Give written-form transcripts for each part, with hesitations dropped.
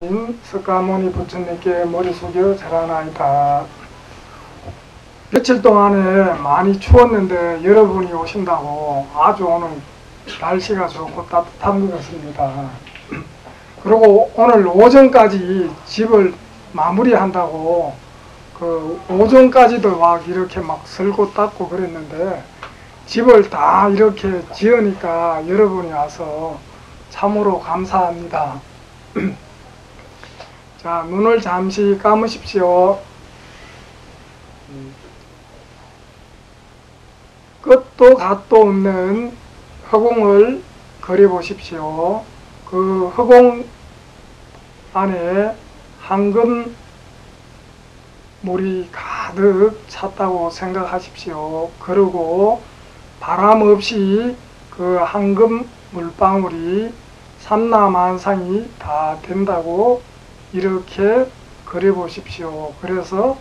석가모니 부처님께 머리 숙여 절하나이다. 며칠 동안에 많이 추웠는데 여러분이 오신다고 아주 오늘 날씨가 좋고 따뜻한 것 같습니다. 그리고 오늘 오전까지 집을 마무리한다고 그 오전까지도 막 이렇게 막 설고 닦고 그랬는데 집을 다 이렇게 지으니까 여러분이 와서 참으로 감사합니다. 자, 눈을 잠시 감으십시오. 끝도 갓도 없는 허공을 그려보십시오. 그 허공 안에 황금 물이 가득 찼다고 생각하십시오. 그리고 바람 없이 그 황금 물방울이 삼라만상이 다 된다고 이렇게 그려보십시오. 그래서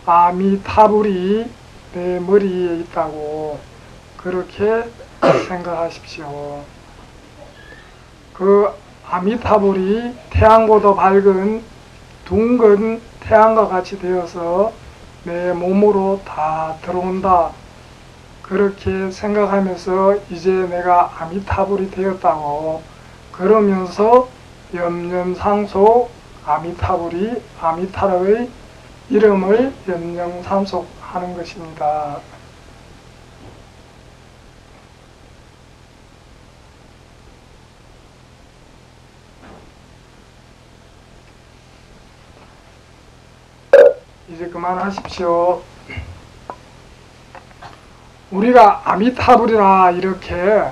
아미타불이 내 머리에 있다고 그렇게 생각하십시오. 그 아미타불이 태양보다 밝은 둥근 태양과 같이 되어서 내 몸으로 다 들어온다. 그렇게 생각하면서 이제 내가 아미타불이 되었다고 그러면서 염념상속 아미타불이 아미타라의 이름을 염념상속하는 것입니다. 이제 그만하십시오. 우리가 아미타불이라 이렇게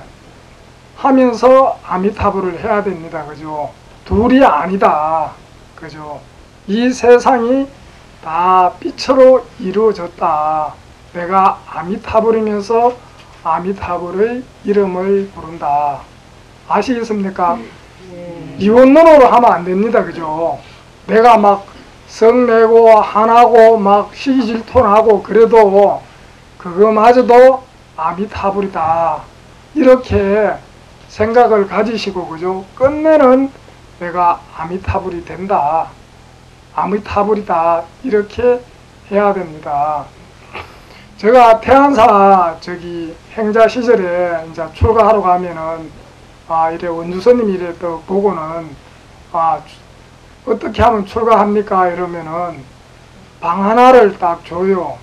하면서 아미타불을 해야 됩니다. 그죠? 둘이 아니다. 그죠? 이 세상이 다 빛으로 이루어졌다. 내가 아미타불이면서 아미타불의 이름을 부른다. 아시겠습니까? 이원론으로 하면 안 됩니다. 그죠? 내가 막 성내고 하나고 막 시기질투나고 그래도 그거마저도 아미타불이다. 이렇게 생각을 가지시고 그죠? 끝내는 내가 아미타불이 된다. 아미타불이다. 이렇게 해야 됩니다. 제가 태안사 행자 시절에 이제 출가하러 가면은 이래 원주스님 이래 또 보고는 어떻게 하면 출가합니까? 이러면은 방 하나를 딱 줘요.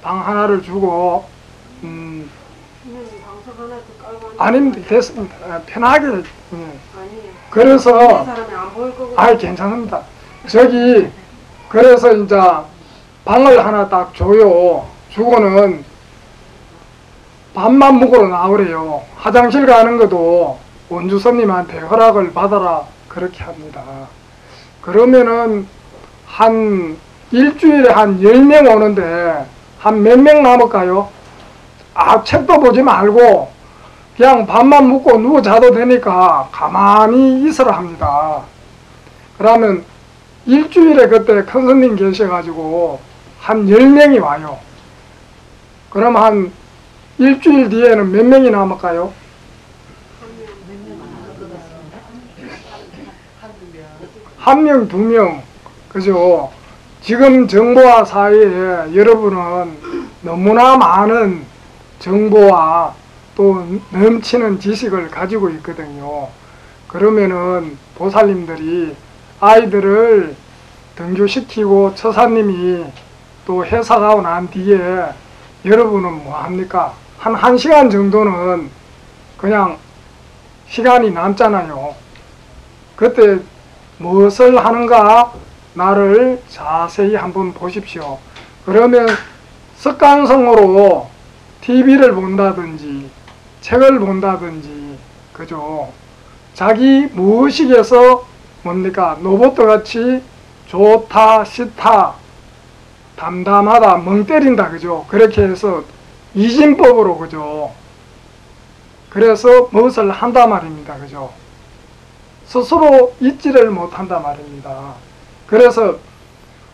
방 하나를 주고 아닙니다. 됐습니다. 편하게. 그래서 괜찮습니다. 그래서 이제 방을 하나 딱 줘요. 주고는 밥만 먹으러 나오래요. 화장실 가는 것도 원주스님한테 허락을 받아라 그렇게 합니다. 그러면은 한 일주일에 한 10명 오는데 한 몇 명 남을까요? 책도 보지 말고 그냥 밥만 먹고 누워 자도 되니까 가만히 있으라 합니다. 그러면 일주일에 그때 큰 스님 계셔가지고 한 10명이 와요. 그럼 한 일주일 뒤에는 몇 명이 남을까요? 한 명, 두 명. 그죠? 지금 정보화 사회에 여러분은 너무나 많은 정보와 또 넘치는 지식을 가지고 있거든요. 그러면은 보살님들이 아이들을 등교시키고 처사님이 또 해사가고 난 뒤에 여러분은 뭐 합니까? 한 1시간 정도는 그냥 시간이 남잖아요. 그때 무엇을 하는가 나를 자세히 한번 보십시오. 그러면 습관성으로 TV를 본다든지 책을 본다든지 그죠? 자기 무의식에서 뭡니까? 로봇같이 좋다 싫다 담담하다 멍 때린다 그죠? 그렇게 해서 이진법으로 그죠? 그래서 무엇을 한다 말입니다. 그죠? 스스로 잊지를 못한다 말입니다. 그래서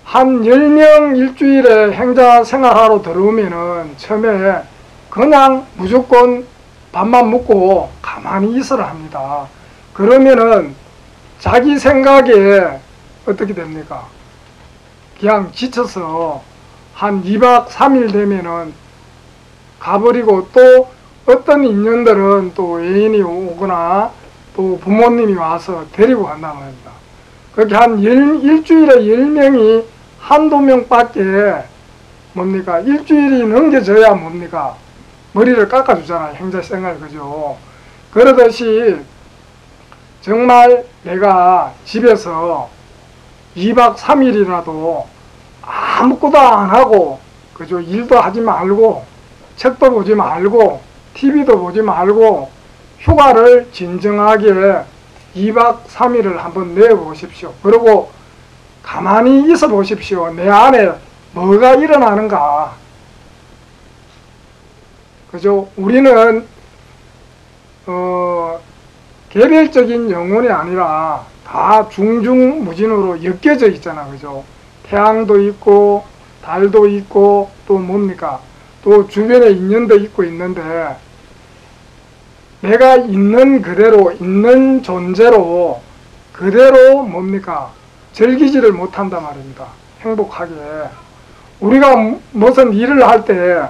한 10명 일주일에 행자 생활하러 들어오면은 처음에 그냥 무조건 밥만 먹고 가만히 있으라 합니다. 그러면은 자기 생각에 어떻게 됩니까? 그냥 지쳐서 한 2박 3일 되면은 가버리고, 또 어떤 인연들은 또 애인이 오거나 또 부모님이 와서 데리고 간단 말입니다. 그렇게 한 일주일에 10명이 한두 명밖에 뭡니까? 일주일이 넘겨져야 뭡니까? 머리를 깎아주잖아요. 행자생활, 그죠? 그러듯이 정말 내가 집에서 2박 3일이라도 아무것도 안 하고, 그죠? 일도 하지 말고, 책도 보지 말고, TV도 보지 말고, 휴가를 진정하게 2박 3일을 한번 내보십시오. 그리고 가만히 있어 보십시오. 내 안에 뭐가 일어나는가. 그죠? 우리는 개별적인 영혼이 아니라 다 중중무진으로 엮여져 있잖아. 그죠? 태양도 있고 달도 있고 또 뭡니까? 또 주변에 인연도 있고 있는데, 내가 있는 그대로, 있는 존재로 그대로 뭡니까? 즐기지를 못한단 말입니다. 행복하게. 우리가 무슨 일을 할 때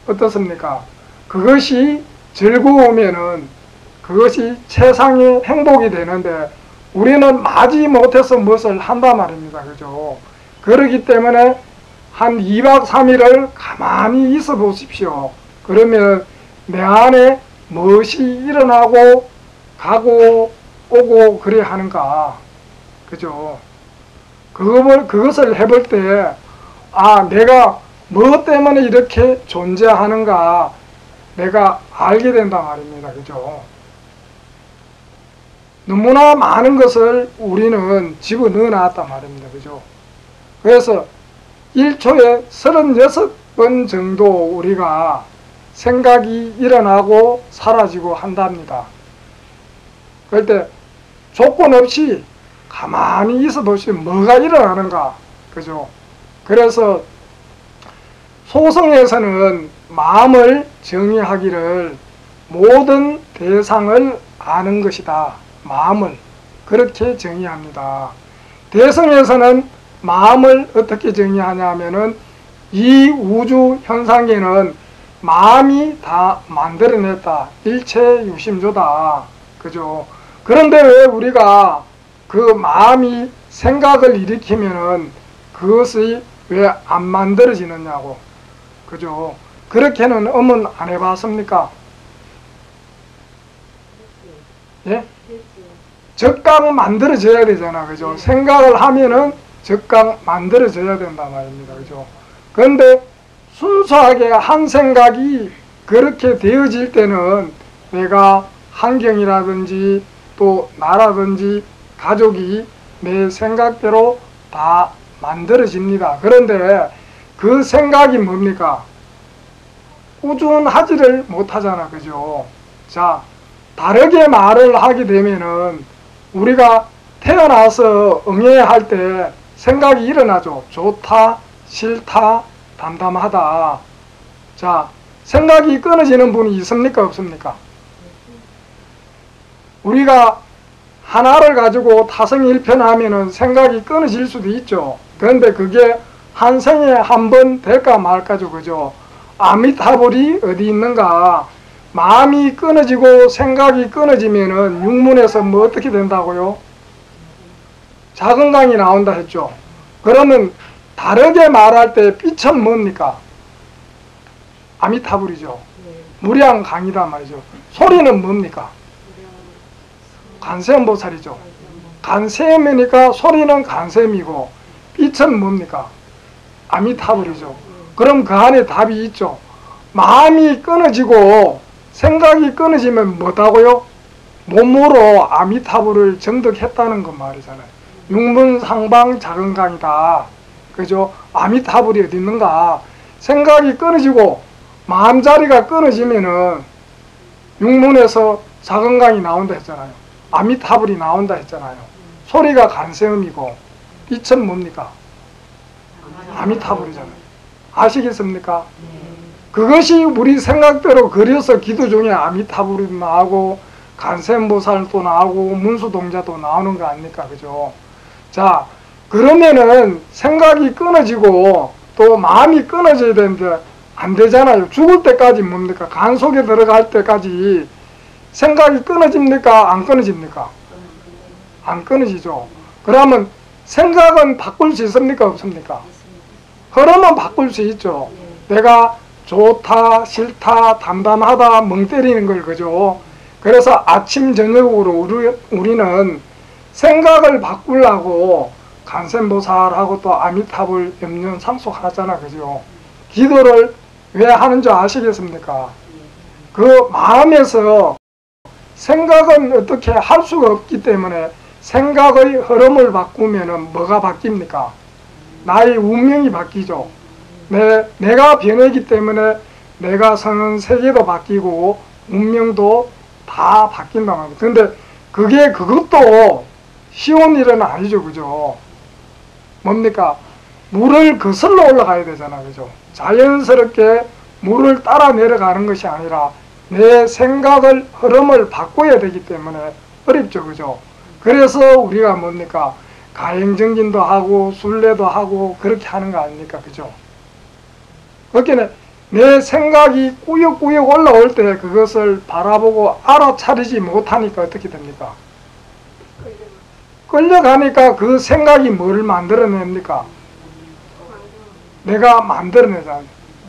어떻습니까? 그것이 즐거우면은 그것이 최상의 행복이 되는데, 우리는 마지못해서 무엇을 한단 말입니다. 그죠? 그렇기 때문에 한 2박 3일을 가만히 있어 보십시오. 그러면 내 안에 무엇이 일어나고 가고 오고 그래 하는가. 그죠? 그것을 해볼 때, 아, 내가 뭐 때문에 이렇게 존재하는가 내가 알게 된단 말입니다. 그죠? 너무나 많은 것을 우리는 집어넣어 놨단 말입니다. 그죠? 그래서 1초에 36번 정도 우리가 생각이 일어나고 사라지고 한답니다. 그럴 때 조건 없이 가만히 있어 보시면 뭐가 일어나는가. 그죠? 그래서 소성에서는 마음을 정의하기를 모든 대상을 아는 것이다. 마음을 그렇게 정의합니다. 대성에서는 마음을 어떻게 정의하냐 하면은, 이 우주 현상에는 마음이 다 만들어냈다. 일체 유심조다. 그죠? 그런데 왜 우리가 그 마음이 생각을 일으키면은 그것이 왜 안 만들어지느냐고. 그죠? 그렇게는 엄은 안 해봤습니까? 예? 적각 만들어져야 되잖아. 그죠? 생각을 하면은 적각 만들어져야 된단 말입니다. 그죠? 그런데 순수하게 한 생각이 그렇게 되어질 때는 내가 환경이라든지 또 나라든지 가족이 내 생각대로 다 만들어집니다. 그런데 그 생각이 뭡니까? 꾸준하지를 못하잖아. 그죠? 자, 다르게 말을 하게 되면은 우리가 태어나서 응애할 때 생각이 일어나죠. 좋다, 싫다, 담담하다. 자, 생각이 끊어지는 분이 있습니까? 없습니까? 우리가 하나를 가지고 타성일편하면은 생각이 끊어질 수도 있죠. 그런데 그게 한 생에 한 번 될까 말까죠. 그죠? 아미타불이 어디 있는가? 마음이 끊어지고 생각이 끊어지면은 육문에서 뭐 어떻게 된다고요? 작은 강이 나온다 했죠. 그러면 다르게 말할 때 빛은 뭡니까? 아미타불이죠. 무량강이다 말이죠. 소리는 뭡니까? 간세음보살이죠. 간세음이니까 소리는 간세음이고 빛은 뭡니까? 아미타불이죠. 그럼 그 안에 답이 있죠. 마음이 끊어지고 생각이 끊어지면 뭐다고요? 몸으로 아미타불을 정득했다는 것 말이잖아요. 육문상방 작은 강이다. 그죠? 아미타불이 어디 있는가? 생각이 끊어지고 마음자리가 끊어지면은 육문에서 작은 강이 나온다 했잖아요. 아미타불이 나온다 했잖아요. 소리가 간세음이고 빛은 뭡니까? 아미타불이잖아요. 아시겠습니까? 그것이 우리 생각대로 그려서 기도 중에 아미타불이 나오고 간센보살도 나오고 문수동자도 나오는 거 아닙니까? 그죠? 자, 그러면은 생각이 끊어지고 또 마음이 끊어져야 되는데 안 되잖아요. 죽을 때까지 뭡니까? 간 속에 들어갈 때까지 생각이 끊어집니까? 안 끊어집니까? 안 끊어지죠. 그러면 생각은 바꿀 수 있습니까? 없습니까? 흐름은 바꿀 수 있죠. 내가 좋다, 싫다, 담담하다, 멍 때리는 걸 그죠. 그래서 아침 저녁으로 우리는 생각을 바꾸려고 간센보살하고 또 아미타불 염전 상속하잖아, 그죠. 기도를 왜 하는 줄 아시겠습니까? 그 마음에서 생각은 어떻게 할 수가 없기 때문에 생각의 흐름을 바꾸면은 뭐가 바뀝니까? 나의 운명이 바뀌죠. 내가 변하기 때문에 내가 사는 세계도 바뀌고 운명도 다 바뀐단 말이에요. 근데 그것도 쉬운 일은 아니죠. 그죠? 뭡니까? 물을 거슬러 올라가야 되잖아. 그죠? 자연스럽게 물을 따라 내려가는 것이 아니라 내 생각을 흐름을 바꿔야 되기 때문에 어렵죠. 그죠? 그래서 우리가 뭡니까? 가행정진도 하고 순례도 하고 그렇게 하는 거 아닙니까? 그죠? 그렇게 내 생각이 꾸역꾸역 올라올 때 그것을 바라보고 알아차리지 못하니까 어떻게 됩니까? 끌려가니까 그 생각이 뭘 만들어냅니까? 내가 만들어내잖아요.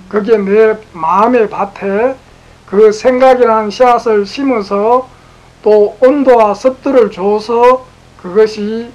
그게 내 마음의 밭에 그 생각이라는 씨앗을 심어서 또 온도와 습도를 줘서 그것이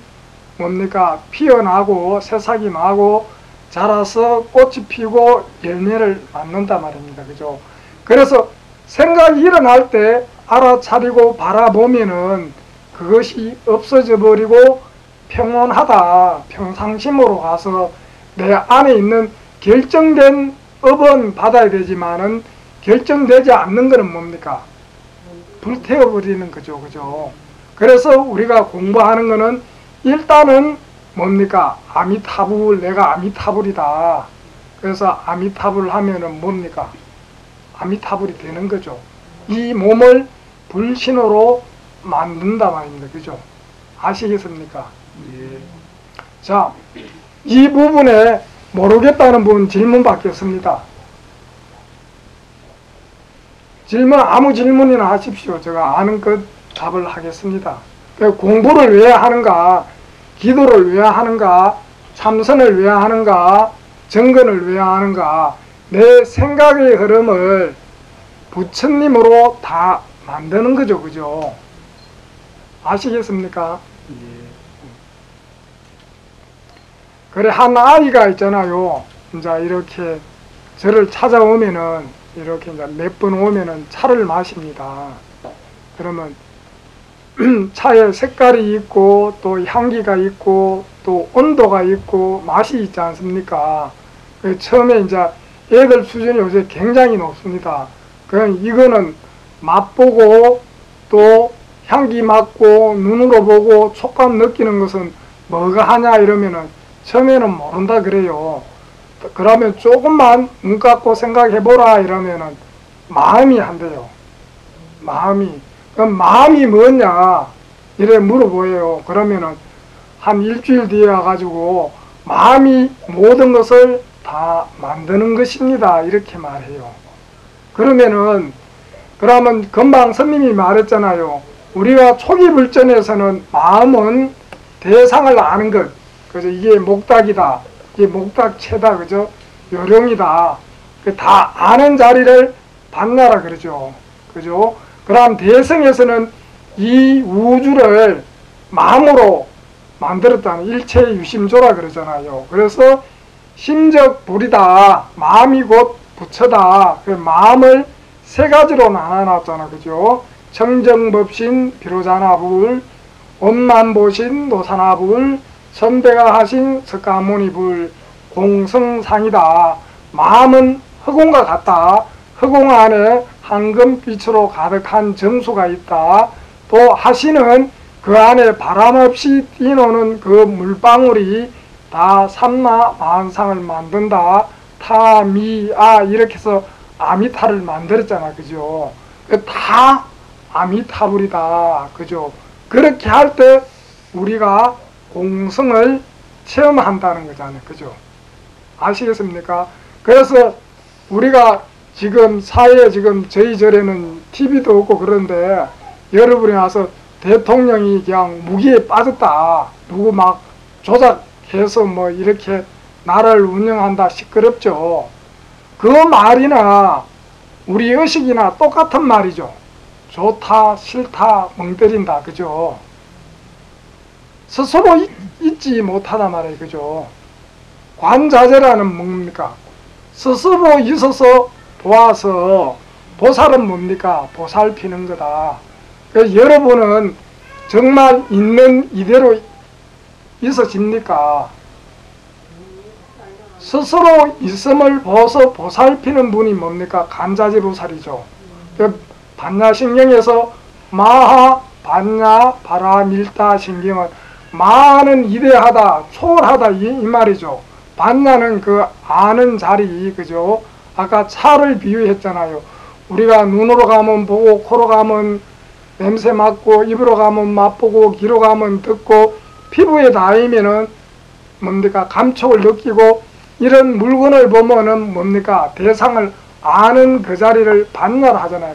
뭡니까? 피어나고 새싹이 나고 자라서 꽃이 피고 열매를 맺는단 말입니다. 그죠? 그래서 생각이 일어날 때 알아차리고 바라보면은 그것이 없어져 버리고 평온하다, 평상심으로 가서 내 안에 있는 결정된 업은 받아야 되지만은 결정되지 않는 것은 뭡니까? 불태워버리는 거죠. 그죠? 그래서 우리가 공부하는 거는 일단은 뭡니까? 아미타불, 내가 아미타불이다. 그래서 아미타불 하면은 뭡니까? 아미타불이 되는 거죠. 이 몸을 불신호로 만든다 말입니다. 그죠? 아시겠습니까? 예. 자, 이 부분에 모르겠다는 분 질문 받겠습니다. 아무 질문이나 하십시오. 제가 아는 것 답을 하겠습니다. 공부를 왜 하는가? 기도를 왜 하는가? 참선을 왜 하는가? 정근을 왜 하는가? 내 생각의 흐름을 부처님으로 다 만드는 거죠. 그죠? 아시겠습니까? 예. 그래, 한 아이가 있잖아요. 이제 이렇게 저를 찾아오면은, 이렇게 이제 몇 번 오면은 차를 마십니다. 그러면 차에 색깔이 있고 또 향기가 있고 또 온도가 있고 맛이 있지 않습니까? 처음에 이제 애들 수준이 요새 굉장히 높습니다. 그냥 이거는 맛보고 또 향기 맡고 눈으로 보고 촉감 느끼는 것은 뭐가 하냐 이러면은 처음에는 모른다 그래요. 그러면 조금만 눈 감고 생각해보라 이러면은 마음이 한대요. 마음이. 그럼 마음이 뭐냐 이래 물어보여요. 그러면은 한 일주일 뒤에 와가지고 마음이 모든 것을 다 만드는 것입니다 이렇게 말해요. 그러면 금방 스님이 말했잖아요. 우리가 초기 불전에서는 마음은 대상을 아는 것, 그죠? 이게 목닥이다, 이게 목닥체다, 그죠? 요령이다, 다 아는 자리를 받나라 그러죠. 그죠? 그럼 대성에서는 이 우주를 마음으로 만들었다는 일체의 유심조라 그러잖아요. 그래서 심적 불이다, 마음이 곧 부처다. 그 마음을 세 가지로 나눠놨잖아. 그죠? 청정법신 비로자나불, 원만보신 노사나불, 선배가 하신 석가모니불, 공성상이다. 마음은 흑공과 같다. 흑공 안에 황금빛으로 가득한 정수가 있다. 또 하시는 그 안에 바람없이 뛰노는 그 물방울이 다 삼나 만상을 만든다. 타, 미, 아 이렇게 해서 아미타를 만들었잖아. 그죠? 다 아미타불이다. 그죠? 그렇게 할 때 우리가 공성을 체험한다는 거잖아요. 그죠? 아시겠습니까? 그래서 우리가 지금 사회에 지금 저희 절에는 TV도 없고 그런데 여러분이 와서 대통령이 그냥 무기에 빠졌다. 누구 막 조작해서 뭐 이렇게 나라를 운영한다 시끄럽죠. 그 말이나 우리 의식이나 똑같은 말이죠. 좋다, 싫다, 멍 때린다. 그죠? 스스로 잊지 못하다 말이에요. 그죠? 관자재라는 뭡니까? 스스로 있어서 보아서 보살은 뭡니까? 보살피는 거다. 그래서 여러분은 정말 있는 이대로 있어집니까? 스스로 있음을 보서 보살피는 분이 뭡니까? 간자재 보살이죠. 반야신경에서 마하, 반야, 바라, 밀다 신경은 마는 이대하다, 초월하다 이 말이죠. 반야는 그 아는 자리, 그죠? 아까 차를 비유했잖아요. 우리가 눈으로 가면 보고, 코로 가면 냄새 맡고, 입으로 가면 맛보고, 귀로 가면 듣고, 피부에 닿으면은 뭡니까? 감촉을 느끼고, 이런 물건을 보면은 뭡니까? 대상을 아는 그 자리를 반야를 하잖아요.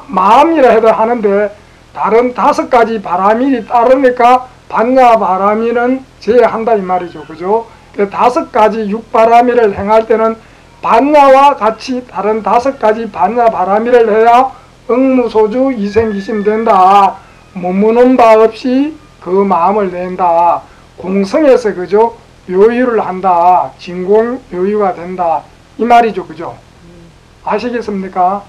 마음이라 해도 하는데, 다른 5가지 바라밀이 따르니까 반야 바라밀은 제외한다 이 말이죠. 그죠? 5가지 육바라밀을 행할 때는 반야와 같이 다른 5가지 반야 바라밀을 해야 응무소주 이생기심 된다. 머무는 바 없이 그 마음을 낸다. 공성에서 그죠? 묘유를 한다. 진공묘유가 된다. 이 말이죠. 그죠? 아시겠습니까?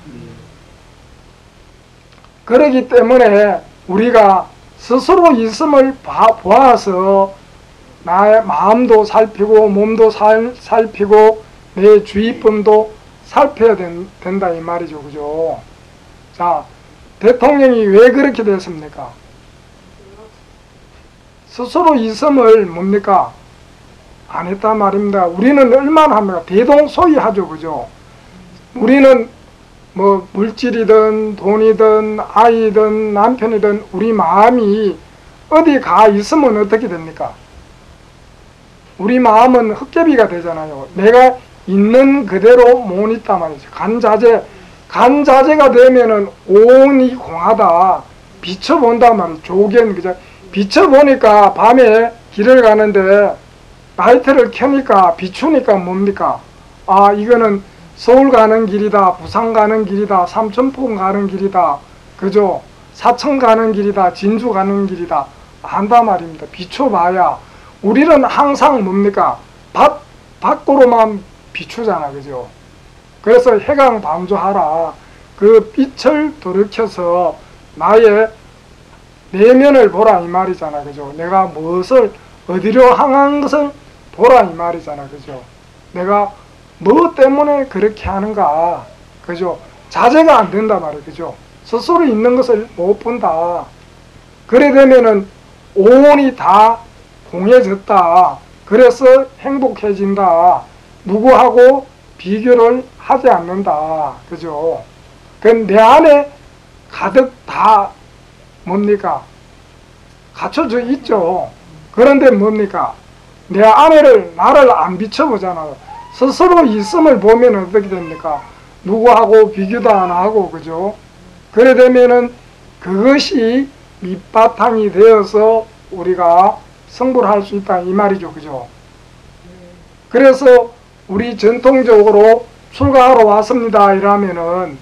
그러기 때문에 우리가 스스로 있음을 보아서 나의 마음도 살피고 몸도 살피고 내 주위쁨도 살펴야 된다 이 말이죠. 그죠? 자, 대통령이 왜 그렇게 됐습니까? 스스로 있음을 뭡니까? 안 했단 말입니다. 우리는 얼마나 합니까? 대동소이하죠. 그죠? 우리는 뭐 물질이든 돈이든 아이든 남편이든 우리 마음이 어디 가 있으면 어떻게 됩니까? 우리 마음은 헛개비가 되잖아요. 내가 있는 그대로 못 있단 말이죠. 간자재가 되면은 온이 공하다. 비춰본단 말이죠. 조견, 그죠? 비춰보니까 밤에 길을 가는데 라이트를 켜니까 비추니까 뭡니까? 아, 이거는 서울 가는 길이다, 부산 가는 길이다, 삼천포 가는 길이다, 그죠? 사천 가는 길이다, 진주 가는 길이다 한단 말입니다. 비춰봐야 우리는 항상 뭡니까? 밖으로만 비추잖아, 그죠? 그래서 해강방조하라. 그 빛을 돌이켜서 나의 내면을 보라 이 말이잖아, 그죠? 내가 무엇을 어디로 향한 것을 보라 이 말이잖아, 그죠? 내가 뭐 때문에 그렇게 하는가, 그죠? 자제가 안 된단 말이에요, 그죠? 스스로 있는 것을 못 본다. 그래 되면은 온이 다 공해졌다. 그래서 행복해진다. 누구하고 비교를 하지 않는다, 그죠? 그 내 안에 가득 다 뭡니까? 갖춰져 있죠. 그런데 뭡니까? 내 나를 안 비춰보잖아요. 스스로 있음을 보면 어떻게 됩니까? 누구하고 비교도 안 하고, 그죠? 그래 되면은 그것이 밑바탕이 되어서 우리가 승부를 할 수 있다 이 말이죠, 그죠? 그래서 우리 전통적으로 출가하러 왔습니다 이러면은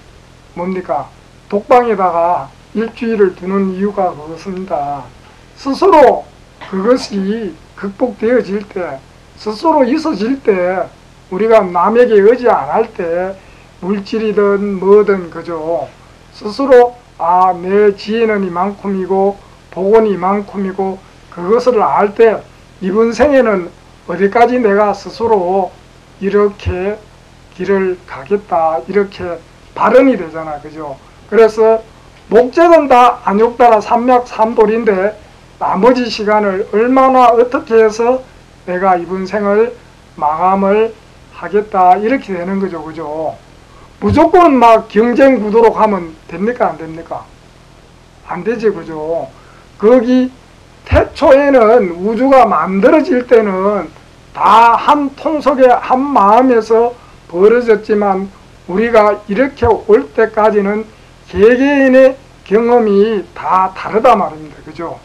뭡니까? 독방에다가 일주일을 두는 이유가 그렇습니다. 스스로 그것이 극복되어질 때, 스스로 있어질 때, 우리가 남에게 의지 안 할 때, 물질이든 뭐든 그죠? 스스로 내 지혜는 이만큼이고 복은 이만큼이고 그것을 알 때 이번 생에는 어디까지 내가 스스로 이렇게 길을 가겠다 이렇게 발언이 되잖아, 그죠? 그래서 목적은 다 안욕다라 삼맥삼돌인데 나머지 시간을 얼마나 어떻게 해서 내가 이번 생을 마감을 하겠다 이렇게 되는 거죠, 그죠? 무조건 막 경쟁 구도로 가면 됩니까 안 됩니까? 안 되지, 그죠? 거기 태초에는 우주가 만들어질 때는 다 한 통속의 한 마음에서 벌어졌지만 우리가 이렇게 올 때까지는 개개인의 경험이 다 다르다 말입니다. 그죠?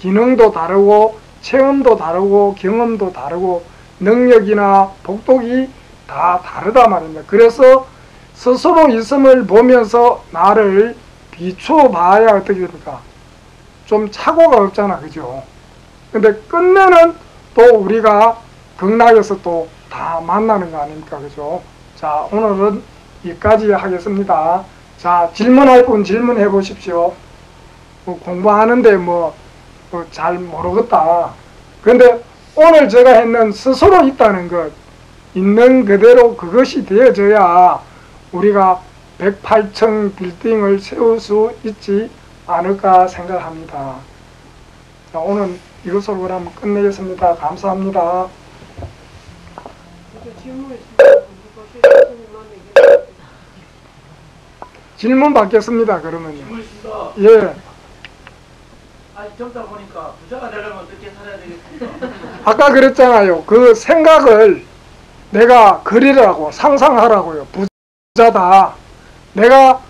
기능도 다르고 체험도 다르고 경험도 다르고 능력이나 복독이 다 다르다 말입니다. 그래서 스스로 있음을 보면서 나를 비추어 봐야 어떻게 됩니까? 좀 착오가 없잖아. 그죠? 근데 끝내는 또 우리가 극락에서 또 다 만나는 거 아닙니까? 그죠? 자, 오늘은 여기까지 하겠습니다. 자, 질문할 분 질문해 보십시오. 공부하는데 잘 모르겠다. 근데 오늘 제가 했는 스스로 있다는 것, 있는 그대로 그것이 되어져야 우리가 108층 빌딩을 세울 수 있지 않을까 생각합니다. 자, 오늘 이것으로 그럼 끝내겠습니다. 감사합니다. 질문 받겠습니다. 그러면요. 질문 있습니다. 예. 아니 젊다 보니까 부자가 되려면 어떻게 살아야 되겠습니까? 아까 그랬잖아요. 그 생각을 내가 그리라고 상상하라고요. 부자다. 내가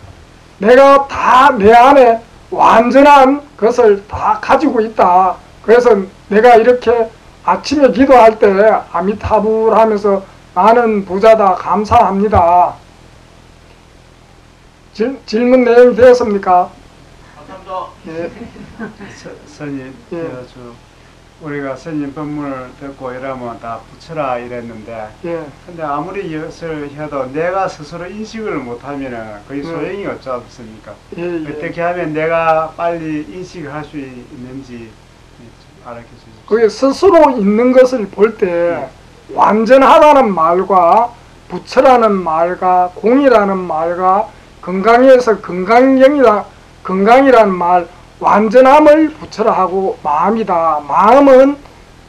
다 내 안에 완전한 것을 다 가지고 있다. 그래서 내가 이렇게 아침에 기도할 때 아미타불 하면서 나는 부자다 감사합니다. 질문 내용이 되었습니까? 감사합니다. 예. 스님, 예. 우리가 스님 법문을 듣고 이러면 다 부처라 이랬는데, 예. 근데 아무리 이것을 해도 내가 스스로 인식을 못하면은 그게 소용이 없지 않습니까? 예, 예. 어떻게 하면 내가 빨리 인식을 할 수 있는지 알려주십시오. 그게 스스로 있는 것을 볼 때 완전하다는 말과 부처라는 말과 공이라는 말과 건강에서 건강이라는 말, 완전함을 부처라 하고 마음이다. 마음은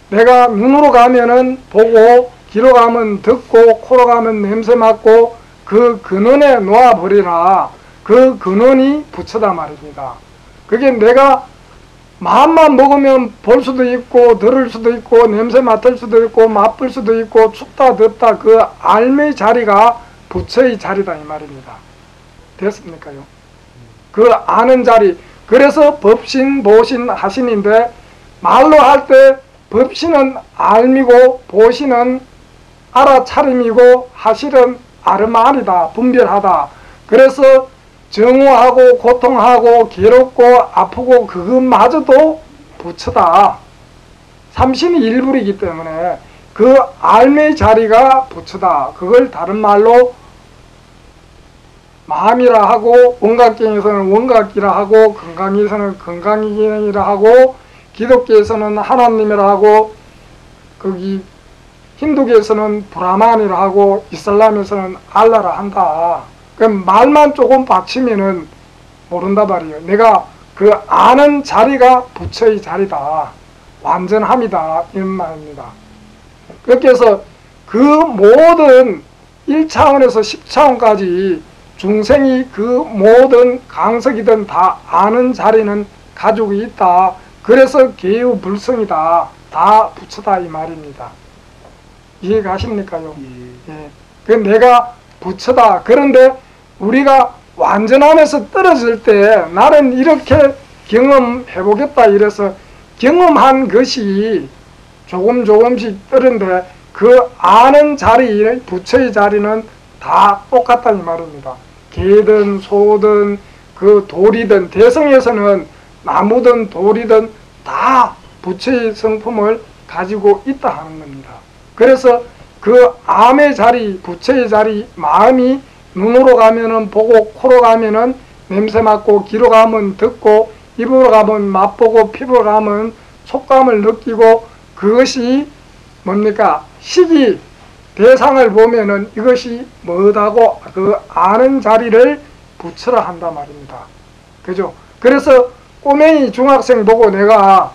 내가 눈으로 가면은 보고, 귀로 가면 듣고, 코로 가면 냄새 맡고, 그 근원에 놓아버리라. 그 근원이 부처다 말입니다. 그게 내가 마음만 먹으면 볼 수도 있고, 들을 수도 있고, 냄새 맡을 수도 있고, 맛볼 수도 있고, 춥다 덥다 그 알의 자리가 부처의 자리다 이 말입니다. 됐습니까요? 그 아는 자리. 그래서 법신, 보신, 하신인데 말로 할 때 법신은 알미고 보신은 알아차림이고 하실은 아르마리다. 분별하다. 그래서 정오하고 고통하고 괴롭고 아프고 그것마저도 부처다. 삼신이 일불이기 때문에 그 알미의 자리가 부처다. 그걸 다른 말로 마음이라 하고, 원각경에서는 원각이라 하고, 건강에서는 건강이라 하고, 기독교에서는 하나님이라 하고, 거기 힌두교에서는 브라만이라 하고, 이슬람에서는 알라라 한다. 그럼 말만 조금 받치면은 모른다 말이에요. 내가 그 아는 자리가 부처의 자리다. 완전함이다. 이런 말입니다. 그렇게 해서 그 모든 1차원에서 10차원까지 중생이 그 모든 강석이든 다 아는 자리는 가지고 있다. 그래서 개유불성이다. 다 부처다 이 말입니다. 이해가십니까요? 예. 그 내가 부처다. 그런데 우리가 완전함에서 떨어질 때 나는 이렇게 경험해보겠다 이래서 경험한 것이 조금씩 뜨는데 그 아는 자리, 부처의 자리는 다 똑같다 이 말입니다. 개든 소든 그 돌이든 대성에서는 나무든 돌이든 다 부처의 성품을 가지고 있다 하는 겁니다. 그래서 그 암의 자리, 부처의 자리, 마음이 눈으로 가면은 보고, 코로 가면은 냄새 맡고, 귀로 가면 듣고, 입으로 가면 맛보고, 피부로 가면 촉감을 느끼고, 그것이 뭡니까? 시기, 대상을 보면은 이것이 뭐다고 그 아는 자리를 부처라 한단 말입니다. 그죠? 그래서 꼬맹이 중학생 보고 내가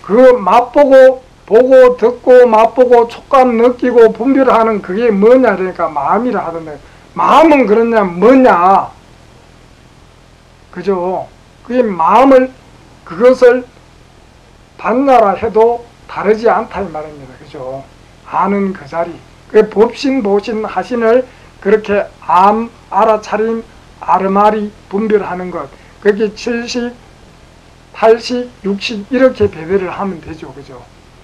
그 맛보고 보고 듣고 맛보고 촉감 느끼고 분별하는 그게 뭐냐 그러니까 마음이라 하던데 마음은 그러냐 뭐냐 그죠? 그게 마음을 그것을 단나라 해도 다르지 않다 이 말입니다. 그죠? 아는 그 자리. 그 법신 보신 하신을 그렇게 알아차림 아르마리 분별하는 것. 그게 70, 80, 60 이렇게 배배를 하면 되죠. 그죠?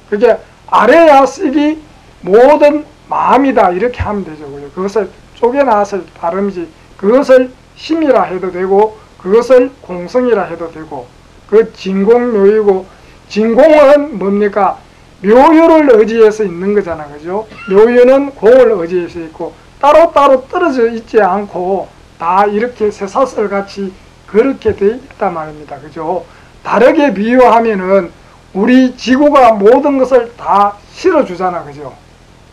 그게 아래야 쓰기 모든 마음이다 이렇게 하면 되죠. 그죠? 그것을 쪼개놔서 발음이지. 그것을 심이라 해도 되고 그것을 공성이라 해도 되고 그 진공묘이고 진공은 뭡니까? 묘유를 의지해서 있는 거잖아. 그죠? 묘유는 공을 의지해서 있고 따로따로 떨어져 있지 않고 다 이렇게 쇠사슬 같이 그렇게 돼 있단 말입니다. 그죠? 다르게 비유하면은 우리 지구가 모든 것을 다 실어주잖아. 그죠?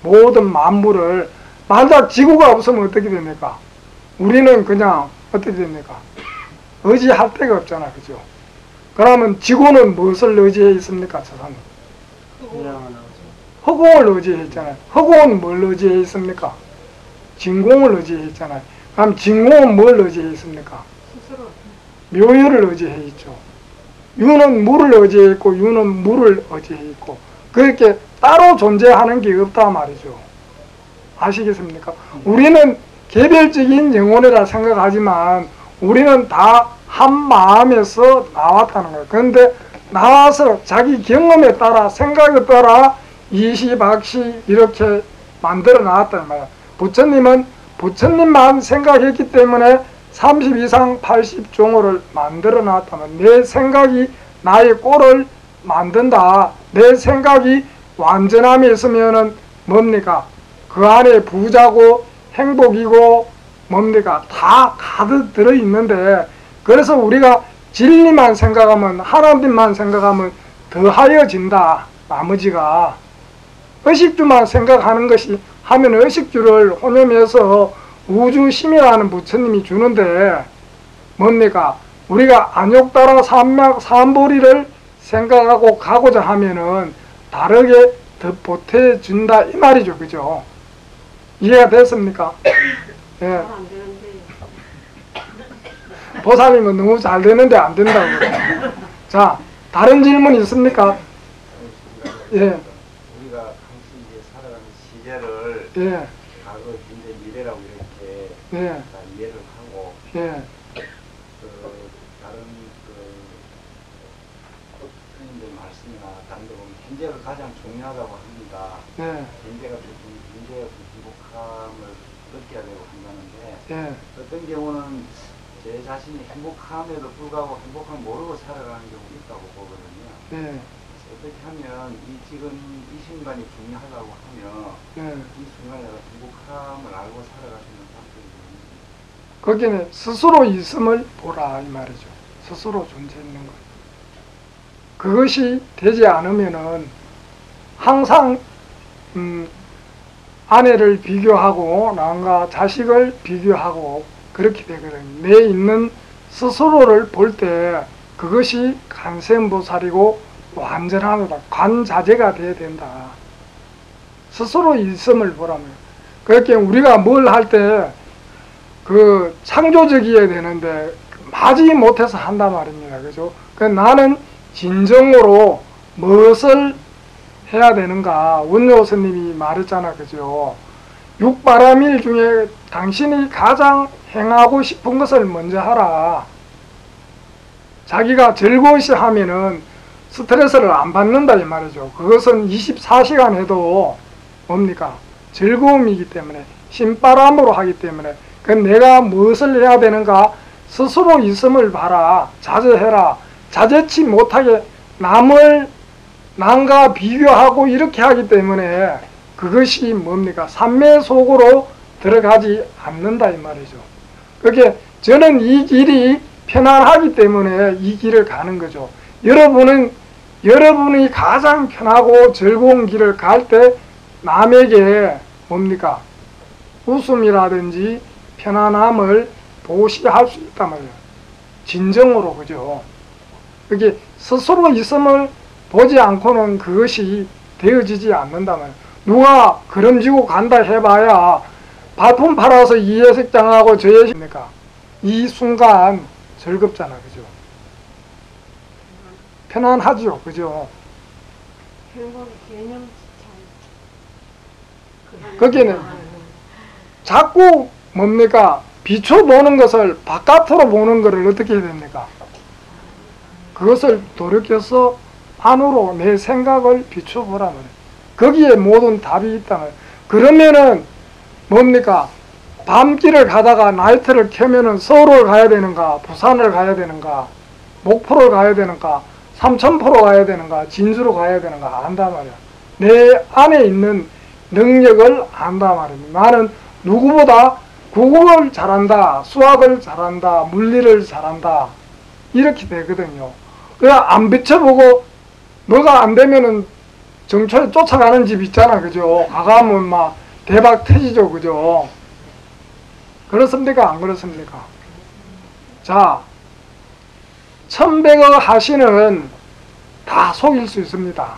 모든 만물을. 만약 지구가 없으면 어떻게 됩니까? 우리는 그냥 어떻게 됩니까? 의지할 데가 없잖아. 그죠? 그러면 지구는 무엇을 의지해 있습니까? 저 사람? 허공을 의지해 있잖아요. 허공은 뭘 의지해 있습니까? 진공을 의지해 있잖아요. 그럼 진공은 뭘 의지해 있습니까? 묘유를 의지해 있죠. 유는 물을 의지해 있고 유는 물을 의지해 있고 그렇게 따로 존재하는 게 없다 말이죠. 아시겠습니까? 우리는 개별적인 영혼이라 생각하지만 우리는 다 한 마음에서 나왔다는 거예요. 그런데 나와서 자기 경험에 따라 생각에 따라 이시박시 이렇게 만들어 놨단 말이에요. 부처님은 부처님만 생각했기 때문에 30 이상 80종호를 만들어 놨다면 내 생각이 나의 꼴을 만든다. 내 생각이 완전함이 있으면은 뭡니까? 그 안에 부자고 행복이고 뭡니까? 다 가득 들어있는데 그래서 우리가 진리만 생각하면 하나님만 생각하면 더하여진다. 나머지가 의식주만 생각하는 것이 하면 의식주를 혼용해서 우주심이라는 부처님이 주는데 뭡니까? 우리가 안욕따라 삼보리를 생각하고 가고자 하면은 다르게 더 보태준다 이 말이죠. 그죠? 이해가 됐습니까? 예. 보살님은 너무 잘 되는데 안 된다고. 자, 다른 질문 있습니까? 예. 우리가 항상 이제 살아가는 시제를 예. 과거, 현재, 미래라고 이렇게 예. 다 이해를 하고 예. 다른 스님들 말씀이나 다른 데 보면 현재가 가장 중요하다고 합니다. 예. 현재가 행복함을 느껴야 되고 한다는데 예. 어떤 경우는 제 자신이 행복함에도 불구하고 행복함을 모르고 살아가는 경우가 있다고 보거든요. 예. 어떻게 하면 지금 이 순간이 중요하다고 하면 예. 이 순간에 행복함을 알고 살아갈 수 있는 방법이 있습니다. 거기는 스스로 있음을 보라 이 말이죠. 스스로 존재 있는 것. 그것이 되지 않으면은 항상 아내를 비교하고 남과 자식을 비교하고 그렇게 되거든요. 내 있는 스스로를 볼 때 그것이 간세음보살이고 완전하다. 관자재가 돼야 된다. 스스로 있음을 보라면. 그렇게 우리가 뭘 할 때 그 창조적이어야 되는데 하지 못해서 한단 말입니다. 그죠? 그 나는 진정으로 무엇을 해야 되는가? 원효 스님이 말했잖아. 그죠? 육바라밀 중에 당신이 가장 행하고 싶은 것을 먼저 하라. 자기가 즐거워시 하면은 스트레스를 안 받는다 이 말이죠. 그것은 24시간 해도 뭡니까? 즐거움이기 때문에 신바람으로 하기 때문에 그 내가 무엇을 해야 되는가? 스스로 있음을 봐라. 자제해라. 자제치 못하게 남과 비교하고 이렇게 하기 때문에 그것이 뭡니까? 삼매 속으로 들어가지 않는다 이 말이죠. 그게 저는 이 길이 편안하기 때문에 이 길을 가는 거죠. 여러분이 가장 편하고 즐거운 길을 갈 때 남에게 뭡니까? 웃음이라든지 편안함을 도시할 수 있단 말이에요. 진정으로. 그죠? 그게 스스로 있음을 보지 않고는 그것이 되어지지 않는단 말이에요. 누가 그름지고 간다 해봐야 발품 팔아서 이 예식장하고 저 예식입니까? 이 순간 즐겁잖아. 그죠? 편안하죠. 그죠? 행복의 개념 참. 거기는 자꾸 뭡니까? 비춰보는 것을 바깥으로 보는 것을 어떻게 해야 됩니까? 그것을 돌이켜서 안으로 내 생각을 비춰보라 말이에요. 거기에 모든 답이 있다 말이에요. 그러면은 뭡니까? 밤길을 가다가 라이트를 켜면은 서울을 가야 되는가, 부산을 가야 되는가, 목포를 가야 되는가, 삼천포로 가야 되는가, 진주로 가야 되는가 안다 말이야. 내 안에 있는 능력을 안다 말입니다. 나는 누구보다 국어를 잘한다, 수학을 잘한다, 물리를 잘한다 이렇게 되거든요. 그냥 안 비춰보고 뭐가 안 되면은 정초에 쫓아가는 집 있잖아, 그죠? 가가면 막 대박 터지죠, 그죠? 그렇습니까? 안 그렇습니까? 자, 천백억 하시는 다 속일 수 있습니다.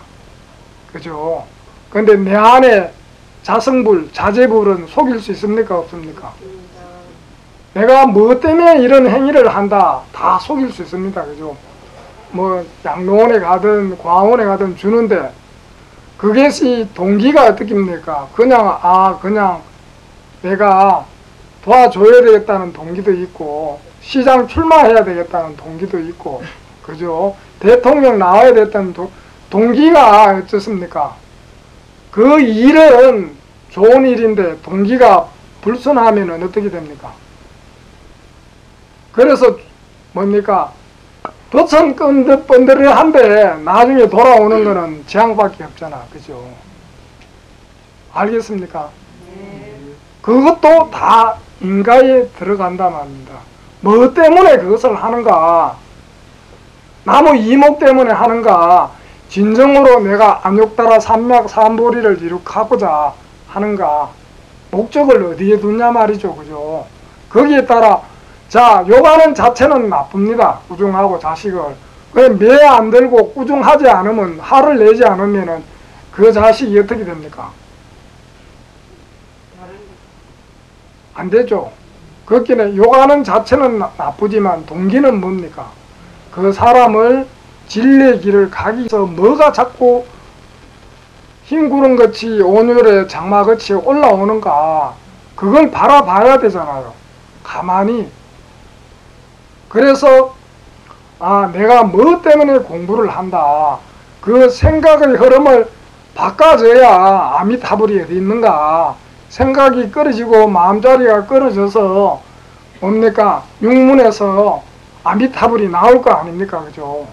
그죠? 근데 내 안에 자성불, 자제불은 속일 수 있습니까? 없습니까? 내가 뭐 때문에 이런 행위를 한다, 다 속일 수 있습니다. 그죠? 뭐, 양로원에 가든, 과원에 가든 주는데, 그것이 동기가 어떻습니까? 그냥 내가 도와줘야 되겠다는 동기도 있고, 시장 출마해야 되겠다는 동기도 있고, 그죠? 대통령 나와야 되겠다는 동기가 어떻습니까? 그 일은 좋은 일인데 동기가 불순하면 어떻게 됩니까? 그래서 뭡니까? 덫은 번들번들한데 나중에 돌아오는 거는 재앙밖에 없잖아. 그죠? 알겠습니까? 그것도 다 인가에 들어간다 말입니다. 뭐 때문에 그것을 하는가? 나무 이목 때문에 하는가? 진정으로 내가 안욕따라 삼맥 삼보리를 이룩하고자 하는가? 목적을 어디에 두냐 말이죠. 그죠? 거기에 따라 자, 요가는 자체는 나쁩니다. 꾸중하고 자식을. 매 안 들고 꾸중하지 않으면, 화를 내지 않으면은 그 자식이 어떻게 됩니까? 안 되죠. 그렇기는 요가는 자체는 나쁘지만 동기는 뭡니까? 그 사람을 진리의 길을 가기 위해서 뭐가 자꾸 흰구름같이 온율의 장마같이 올라오는가? 그걸 바라봐야 되잖아요. 가만히. 그래서 내가 뭐 때문에 공부를 한다. 그 생각의 흐름을 바꿔줘야 아미타불이 어디 있는가. 생각이 끊어지고 마음자리가 끊어져서 뭡니까? 육문에서 아미타불이 나올 거 아닙니까? 그죠?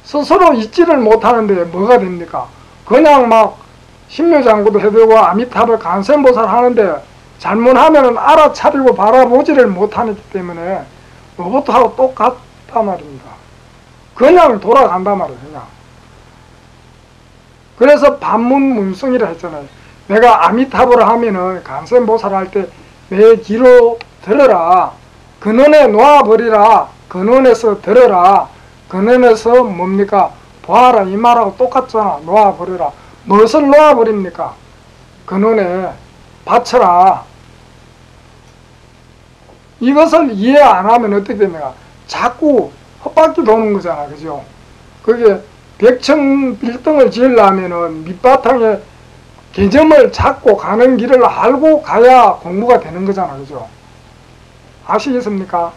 스스로 잊지를 못하는데 뭐가 됩니까? 그냥 막 신묘장구도 해대고 아미타불 간센보살 하는데 잘못하면 알아차리고 바라보지를 못하기 때문에 로봇하고 똑같단 말입니다. 그냥 돌아간단 말이에요. 그냥. 그래서 반문문승이라 했잖아요. 내가 아미타불을 하면은 간센보살 할 때 내 귀로 들어라. 근원에 놓아버리라. 근원에서 들어라. 근원에서 뭡니까? 보아라. 이 말하고 똑같잖아. 놓아버리라. 무엇을 놓아버립니까? 근원에 바쳐라. 이것을 이해 안 하면 어떻게 됩니까? 자꾸 헛바퀴 도는 거잖아. 그죠? 그게 백천빌등을 지으려면은 밑바탕에 개점을 찾고 가는 길을 알고 가야 공부가 되는 거잖아. 그죠? 아시겠습니까?